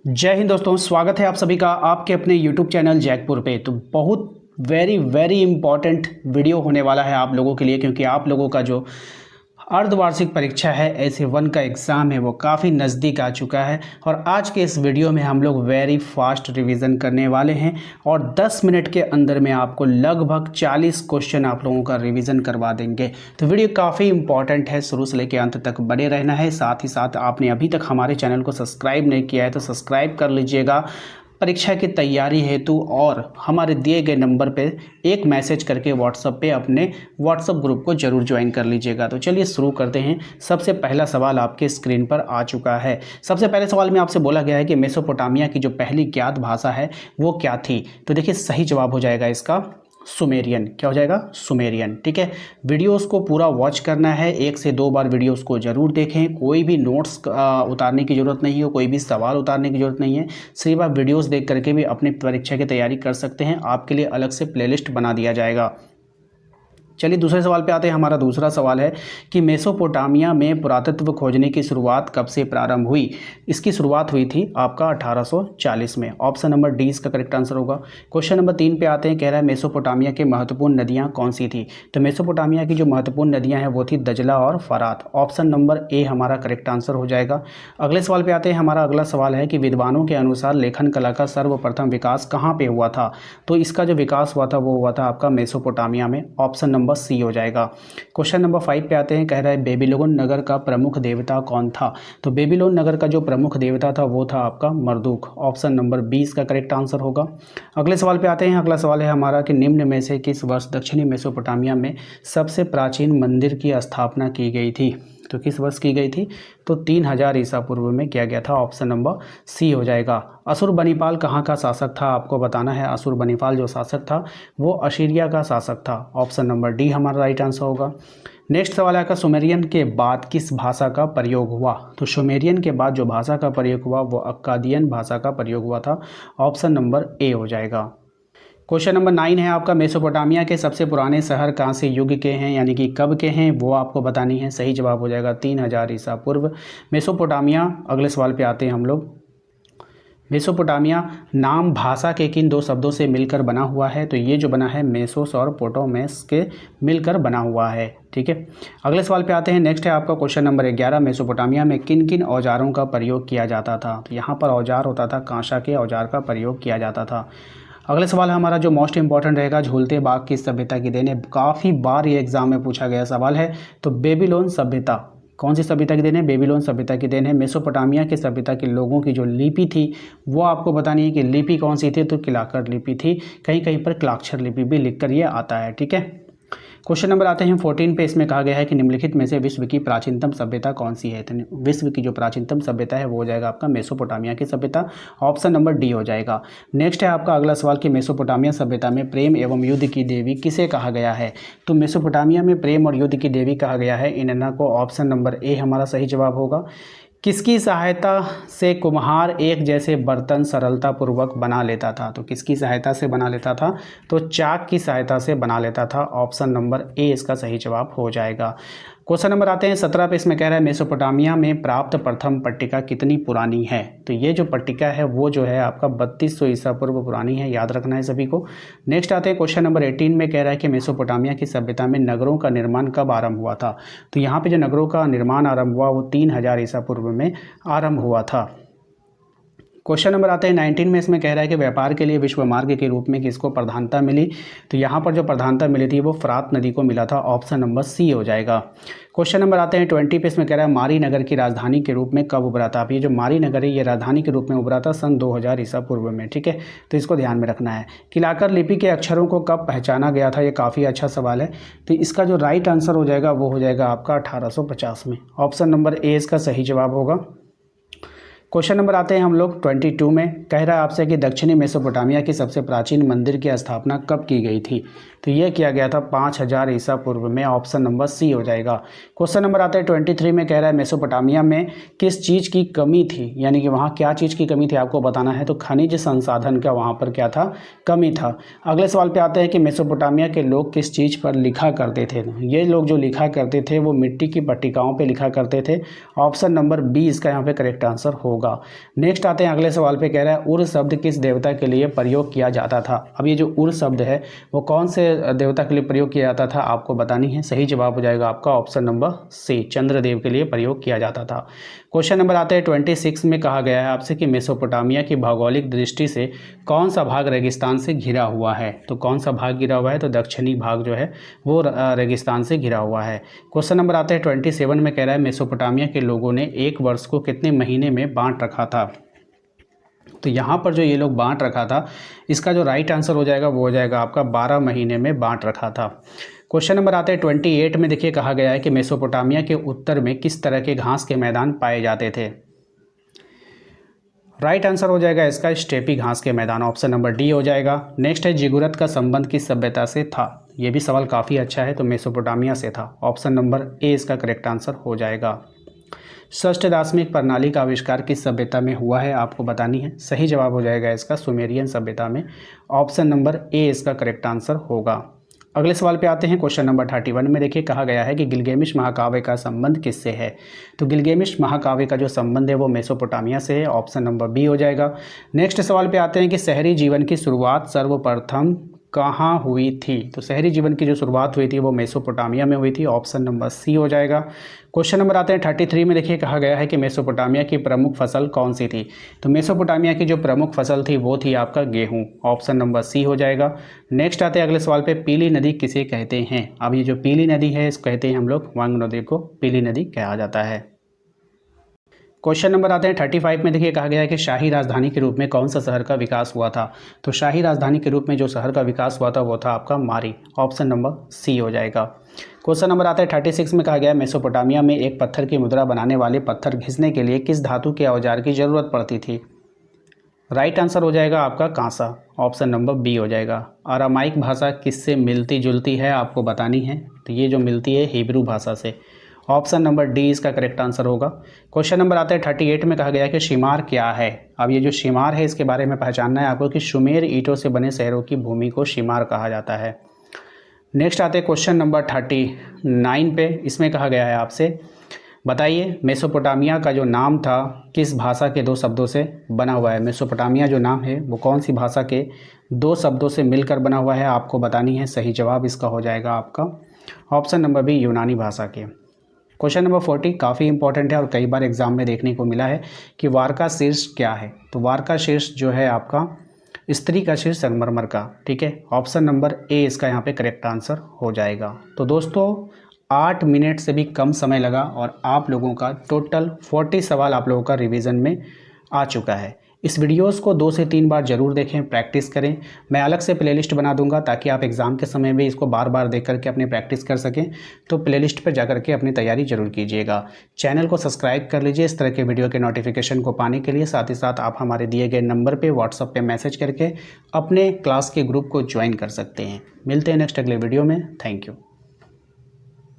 जय हिंद दोस्तों, स्वागत है आप सभी का आपके अपने YouTube चैनल जैकपुर पे। तो बहुत वेरी वेरी इंपॉर्टेंट वीडियो होने वाला है आप लोगों के लिए, क्योंकि आप लोगों का जो अर्धवार्षिक परीक्षा है ऐसे 1 का एग्ज़ाम है वो काफ़ी नज़दीक आ चुका है। और आज के इस वीडियो में हम लोग वेरी फास्ट रिवीजन करने वाले हैं और 10 मिनट के अंदर में आपको लगभग 40 क्वेश्चन आप लोगों का रिवीजन करवा देंगे। तो वीडियो काफ़ी इंपॉर्टेंट है, शुरू से लेकर अंत तक बने रहना है। साथ ही साथ आपने अभी तक हमारे चैनल को सब्सक्राइब नहीं किया है तो सब्सक्राइब कर लीजिएगा परीक्षा की तैयारी हेतु, और हमारे दिए गए नंबर पे एक मैसेज करके व्हाट्सएप पे अपने व्हाट्सएप ग्रुप को जरूर ज्वाइन कर लीजिएगा। तो चलिए शुरू करते हैं। सबसे पहला सवाल आपके स्क्रीन पर आ चुका है। सबसे पहले सवाल में आपसे बोला गया है कि मेसोपोटामिया की जो पहली ज्ञात भाषा है वो क्या थी। तो देखिए सही जवाब हो जाएगा इसका सुमेरियन। क्या हो जाएगा? सुमेरियन। ठीक है, वीडियोस को पूरा वॉच करना है, 1 से 2 बार वीडियोस को ज़रूर देखें। कोई भी नोट्स उतारने की ज़रूरत नहीं है, कोई भी सवाल उतारने की ज़रूरत नहीं है। सिर्फ आप वीडियोस देख करके भी अपनी परीक्षा की तैयारी कर सकते हैं। आपके लिए अलग से प्लेलिस्ट बना दिया जाएगा। चलिए दूसरे सवाल पे आते हैं। हमारा दूसरा सवाल है कि मेसोपोटामिया में पुरातत्व खोजने की शुरुआत कब से प्रारंभ हुई। इसकी शुरुआत हुई थी आपका 1840 में। ऑप्शन नंबर डी इसका करेक्ट आंसर होगा। क्वेश्चन नंबर 3 पे आते हैं। कह रहा है मेसोपोटामिया के महत्वपूर्ण नदियाँ कौन सी थी। तो मेसोपोटामिया की जो महत्वपूर्ण नदियाँ हैं वो थी दजला और फरात। ऑप्शन नंबर ए हमारा करेक्ट आंसर हो जाएगा। अगले सवाल पे आते हैं। हमारा अगला सवाल है कि विद्वानों के अनुसार लेखन कला का सर्वप्रथम विकास कहाँ पे हुआ था। तो इसका जो विकास हुआ था वो हुआ था आपका मेसोपोटामिया में। ऑप्शन नंबर सी हो जाएगा। क्वेश्चन नंबर 5 पे आते हैं। कह रहा है बेबीलोन नगर का प्रमुख देवता कौन था। तो बेबीलोन नगर का जो प्रमुख देवता था वो था आपका मर्दुक। ऑप्शन नंबर 20 का करेक्ट आंसर होगा। अगले सवाल पे आते हैं। अगला सवाल है हमारा कि निम्न में से किस वर्ष दक्षिणी मेसोपोटामिया में सबसे प्राचीन मंदिर की स्थापना की गई थी। तो किस वर्ष की गई थी। तो 3000 ईसा पूर्व में किया गया था। ऑप्शन नंबर सी हो जाएगा। असुरबनिपाल कहाँ का शासक था आपको बताना है। असुरबनिपाल जो शासक था वो असीरिया का शासक था। ऑप्शन नंबर डी हमारा राइट आंसर होगा। नेक्स्ट सवाल है सुमेरियन के बाद किस भाषा का प्रयोग हुआ। तो सुमेरियन के बाद जो भाषा का प्रयोग हुआ वो अक्कादियन भाषा का प्रयोग हुआ था। ऑप्शन नंबर ए हो जाएगा। क्वेश्चन नंबर 9 है आपका मेसोपोटामिया के सबसे पुराने शहर कहाँ से युग के हैं, यानी कि कब के हैं, वो आपको बतानी है। सही जवाब हो जाएगा 3000 ईसा पूर्व मेसोपोटामिया। अगले सवाल पे आते हैं हम लोग। मेसोपोटामिया नाम भाषा के किन 2 शब्दों से मिलकर बना हुआ है। तो ये जो बना है मेसोस और पोटोमेस के मिलकर बना हुआ है। ठीक है, अगले सवाल पे आते हैं। नेक्स्ट है आपका क्वेश्चन नंबर 11। मेसोपोटामिया में किन किन औजारों का प्रयोग किया जाता था। तो यहाँ पर औजार होता था कांसा के औजार का प्रयोग किया जाता था। अगले सवाल हमारा जो मोस्ट इंपॉर्टेंट रहेगा, झूलते बाग की सभ्यता की देन है। काफ़ी बार ये एग्जाम में पूछा गया सवाल है। तो बेबीलोन सभ्यता कौन सी सभ्यता की देन है। बेबीलोन सभ्यता की देन है। मेसोपोटामिया की सभ्यता के लोगों की जो लिपि थी वो आपको बतानी है कि लिपि कौन सी थी। तो किलाकर लिपि थी। कहीं कहीं पर क्लाक्षर लिपि भी लिखकर ये आता है। ठीक है, क्वेश्चन नंबर आते हैं 14 पे। इसमें कहा गया है कि निम्नलिखित में से विश्व की प्राचीनतम सभ्यता कौन सी है। तो विश्व की जो प्राचीनतम सभ्यता है वो हो जाएगा आपका मेसोपोटामिया की सभ्यता। ऑप्शन नंबर डी हो जाएगा। नेक्स्ट है आपका अगला सवाल कि मेसोपोटामिया सभ्यता में प्रेम एवं युद्ध की देवी किसे कहा गया है। तो मेसोपोटामिया में प्रेम और युद्ध की देवी कहा गया है इनन्ना को। ऑप्शन नंबर ए हमारा सही जवाब होगा। किसकी सहायता से कुम्हार एक जैसे बर्तन सरलतापूर्वक बना लेता था। तो किसकी सहायता से बना लेता था। तो चाक की सहायता से बना लेता था। ऑप्शन नंबर ए इसका सही जवाब हो जाएगा। क्वेश्चन नंबर आते हैं 17 पे। इसमें कह रहा है मेसोपोटामिया में प्राप्त प्रथम पट्टिका कितनी पुरानी है। तो ये जो पट्टिका है वो जो है आपका 3200 ईसा पूर्व पुरानी है, याद रखना है सभी को। नेक्स्ट आते हैं क्वेश्चन नंबर 18 में। कह रहा है कि मेसोपोटामिया की सभ्यता में नगरों का निर्माण कब आरंभ हुआ था। तो यहाँ पे जो नगरों का निर्माण आरंभ हुआ वो 3000 ईसा पूर्व में आरंभ हुआ था। क्वेश्चन नंबर आते हैं 19 में। इसमें कह रहा है कि व्यापार के लिए विश्व मार्ग के रूप में किसको प्रधानता मिली। तो यहाँ पर जो प्रधानता मिली थी वो फरात नदी को मिला था। ऑप्शन नंबर सी हो जाएगा। क्वेश्चन नंबर आते हैं 20 पे। इसमें कह रहा है मारी नगर की राजधानी के रूप में कब उभरा था। अब ये जो मारी नगर है ये राजधानी के रूप में उभरा था सन 2000 ईसा पूर्व में। ठीक है, तो इसको ध्यान में रखना है। किलाकर लिपि के अक्षरों को कब पहचाना गया था, ये काफ़ी अच्छा सवाल है। तो इसका जो राइट आंसर हो जाएगा वो हो जाएगा आपका 1850 में। ऑप्शन नंबर ए इसका सही जवाब होगा। क्वेश्चन नंबर आते हैं हम लोग 22 में। कह रहा है आपसे कि दक्षिणी मेसोपोटामिया की सबसे प्राचीन मंदिर की स्थापना कब की गई थी। तो यह किया गया था 5000 ईसा पूर्व में। ऑप्शन नंबर सी हो जाएगा। क्वेश्चन नंबर आता है 23 में। कह रहा है मेसोपोटामिया में किस चीज़ की कमी थी, यानी कि वहाँ क्या चीज़ की कमी थी आपको बताना है। तो खनिज संसाधन का वहाँ पर क्या था, कमी था। अगले सवाल पे आते हैं कि मेसोपोटामिया के लोग किस चीज़ पर लिखा करते थे। ये लोग जो लिखा करते थे वो मिट्टी की पट्टिकाओं पर लिखा करते थे। ऑप्शन नंबर बी इसका यहाँ पे करेक्ट आंसर होगा। होगा। नेक्स्ट आते हैं अगले सवाल पे, कह रहा है उर शब्द किस देवता के लिए प्रयोग किया जाता था। अब ये जो उर शब्द है वो कौन से देवता के लिए प्रयोग किया जाता था आपको बतानी है। सही जवाब हो जाएगा आपका ऑप्शन नंबर सी, चंद्रदेव के लिए प्रयोग किया जाता था। क्वेश्चन नंबर आते हैं 26 में, कहा गया है आपसे कि मेसोपोटामिया की भौगोलिक दृष्टि से कौन सा भाग रेगिस्तान से घिरा हुआ है। तो कौन सा भाग घिरा हुआ है, तो दक्षिणी भाग जो है वो रेगिस्तान से घिरा हुआ है। क्वेश्चन नंबर आते हैं 27 में, कह रहा है मेसोपोटामिया के लोगों ने एक वर्ष को कितने महीने में बांट रखा था। तो यहाँ पर जो ये लोग बांट रखा था, इसका जो राइट आंसर हो जाएगा वो हो जाएगा आपका 12 महीने में बांट रखा था। क्वेश्चन नंबर आते हैं 28 में, देखिए कहा गया है कि मेसोपोटामिया के उत्तर में किस तरह के घास के मैदान पाए जाते थे। राइट आंसर हो जाएगा इसका स्टेपी घास के मैदान, ऑप्शन नंबर डी हो जाएगा। नेक्स्ट है जिगुरत का संबंध किस सभ्यता से था। ये भी सवाल काफ़ी अच्छा है, तो मेसोपोटामिया से था, ऑप्शन नंबर ए इसका करेक्ट आंसर हो जाएगा। षष्ठ दार्शनिक प्रणाली का आविष्कार किस सभ्यता में हुआ है आपको बतानी है। सही जवाब हो जाएगा इसका सुमेरियन सभ्यता में, ऑप्शन नंबर ए इसका करेक्ट आंसर होगा। अगले सवाल पे आते हैं। क्वेश्चन नंबर 31 में देखिए कहा गया है कि गिलगेमिश महाकाव्य का संबंध किससे है। तो गिलगेमिश महाकाव्य का जो संबंध है वो मेसोपोटामिया से है, ऑप्शन नंबर बी हो जाएगा। नेक्स्ट सवाल पे आते हैं कि शहरी जीवन की शुरुआत सर्वप्रथम कहाँ हुई थी। तो शहरी जीवन की जो शुरुआत हुई थी वो मेसोपोटामिया में हुई थी, ऑप्शन नंबर सी हो जाएगा। क्वेश्चन नंबर आते हैं 33 में, देखिए कहा गया है कि मेसोपोटामिया की प्रमुख फसल कौन सी थी। तो मेसोपोटामिया की जो प्रमुख फसल थी वो थी आपका गेहूं, ऑप्शन नंबर सी हो जाएगा। नेक्स्ट आते हैं अगले सवाल पे, पीली नदी किसे कहते हैं। अब ये जो पीली नदी है इसको कहते हैं हम लोग वांग नदी को पीली नदी कहा जाता है। क्वेश्चन नंबर आते हैं 35 में, देखिए कहा गया है कि शाही राजधानी के रूप में कौन सा शहर का विकास हुआ था। तो शाही राजधानी के रूप में जो शहर का विकास हुआ था वो था आपका मारी, ऑप्शन नंबर सी हो जाएगा। क्वेश्चन नंबर आता है 36 में, कहा गया है मेसोपोटामिया में एक पत्थर की मुद्रा बनाने वाले पत्थर घिसने के लिए किस धातु के औजार की जरूरत पड़ती थी। राइट आंसर हो जाएगा आपका कांसा, ऑप्शन नंबर बी हो जाएगा। अरामाइक भाषा किससे मिलती जुलती है आपको बतानी है। तो ये जो मिलती है हिब्रू भाषा से, ऑप्शन नंबर डी इसका करेक्ट आंसर होगा। क्वेश्चन नंबर आता है 38 में, कहा गया है कि शिमार क्या है। अब ये जो शिमार है इसके बारे में पहचानना है आपको कि शुमेर ईंटों से बने शहरों की भूमि को शिमार कहा जाता है। नेक्स्ट आते हैं क्वेश्चन नंबर 39 पे, इसमें कहा गया है आपसे बताइए मेसोपोटामिया का जो नाम था किस भाषा के दो शब्दों से बना हुआ है। मेसोपोटामिया जो नाम है वो कौन सी भाषा के दो शब्दों से मिलकर बना हुआ है आपको बतानी है। सही जवाब इसका हो जाएगा आपका ऑप्शन नंबर बी, यूनानी भाषा के। क्वेश्चन नंबर 40 काफ़ी इंपॉर्टेंट है और कई बार एग्जाम में देखने को मिला है कि वार का शीर्ष क्या है। तो वार का शीर्ष जो है आपका स्त्री का शीर्ष संगमरमर का, ठीक है, ऑप्शन नंबर ए इसका यहाँ पे करेक्ट आंसर हो जाएगा। तो दोस्तों 8 मिनट से भी कम समय लगा और आप लोगों का टोटल 40 सवाल आप लोगों का रिवीजन में आ चुका है। इस वीडियोस को 2 से 3 बार ज़रूर देखें, प्रैक्टिस करें। मैं अलग से प्लेलिस्ट बना दूंगा ताकि आप एग्ज़ाम के समय में इसको बार बार देख करके अपनी प्रैक्टिस कर सकें। तो प्लेलिस्ट पर जाकर के अपनी तैयारी ज़रूर कीजिएगा। चैनल को सब्सक्राइब कर लीजिए इस तरह के वीडियो के नोटिफिकेशन को पाने के लिए। साथ ही साथ आप हमारे दिए गए नंबर पर व्हाट्सएप पर मैसेज करके अपने क्लास के ग्रुप को ज्वाइन कर सकते हैं। मिलते हैं नेक्स्ट अगले वीडियो में। Thank you.